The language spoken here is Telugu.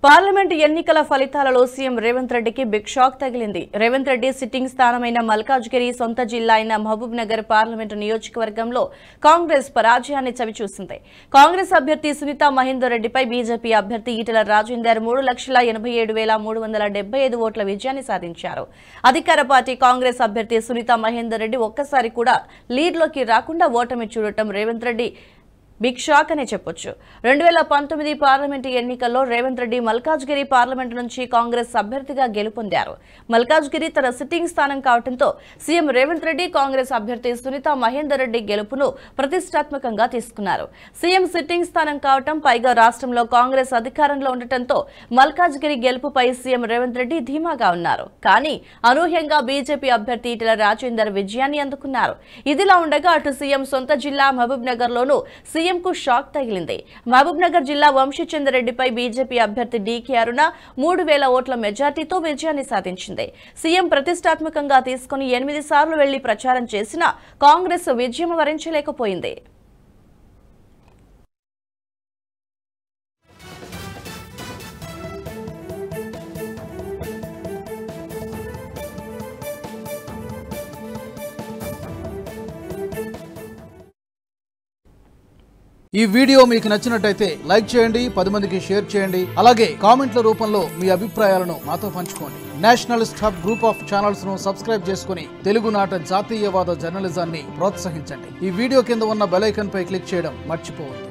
పార్లమెంట్ ఎన్నికల ఫలితాలలో సీఎం రేవంత్ రెడ్డికి బిగ్ షాక్ తగిలింది. రేవంత్ రెడ్డి సిట్టింగ్ స్థానమైన మల్కాజ్గిరి సొంత జిల్లా అయిన మహబూబ్ నగర్ పార్లమెంటు నియోజకవర్గంలో కాంగ్రెస్ పరాజయాన్ని చవిచూసింది. కాంగ్రెస్ అభ్యర్థి సునీతా మహేందర్ రెడ్డిపై బీజేపీ అభ్యర్థి ఈటెల రాజేందర్ 3,87,375 ఓట్ల విజయాన్ని సాధించారు. అధికార పార్టీ కాంగ్రెస్ అభ్యర్థి సునీతా మహేందర్ రెడ్డి ఒక్కసారి కూడా లీడ్లోకి రాకుండా ఓటమి చూడటం రేవంత్ రెడ్డి బిగ్ షాక్ అనే చెప్పొచ్చు. 2019 పార్లమెంటు ఎన్నికల్లో రేవంత్ రెడ్డి మల్కాజ్గిరి పార్లమెంటు నుంచి కాంగ్రెస్ అభ్యర్థిగా గెలుపొందారు. మల్కాజ్గిరి తన సిట్టింగ్ స్థానం కావడంతో సీఎం రేవంత్ రెడ్డి కాంగ్రెస్ అభ్యర్థి సునీతా మహేందర్ రెడ్డి గెలుపును ప్రతిష్టాత్మకంగా తీసుకున్నారు. సీఎం సిట్టింగ్ స్థానం కావటం, పైగా రాష్ట్రంలో కాంగ్రెస్ అధికారంలో ఉండటంతో మల్కాజ్గిరి గెలుపుపై సీఎం రేవంత్ రెడ్డి ధీమాగా ఉన్నారు. కానీ అనూహ్యంగా బీజేపీ అభ్యర్థి ఈటెల రాజేందర్ విజయాన్ని అందుకున్నారు. ఇదిలా ఉండగా అటు సీఎం సొంత జిల్లా మహబూబ్ నగర్ లోనూ సీఎంకు షాక్ తగిలింది. మహబూబ్ నగర్ జిల్లా వంశీచంద్రరెడ్డిపై బీజేపీ అభ్యర్థి డీకే అరుణ 3,000 ఓట్ల మెజార్టీతో విజయాన్ని సాధించింది. సీఎం ప్రతిష్టాత్మకంగా తీసుకుని 8 సార్లు వెళ్లి ప్రచారం చేసినా కాంగ్రెస్ విజయం వరించలేకపోయింది. ఈ వీడియో మీకు నచ్చినట్టయితే లైక్ చేయండి, 10 మందికి షేర్ చేయండి. అలాగే కామెంట్ల రూపంలో మీ అభిప్రాయాలను మాతో పంచుకోండి. Nationalist hub group of channels ను సబ్స్క్రైబ్ చేసుకుని తెలుగునాట జాతీయవాద జర్నలిజాన్ని ప్రోత్సహించండి. ఈ వీడియో కింద ఉన్న బెల్ ఐకాన్ పై క్లిక్ చేయడం మర్చిపోవద్దు.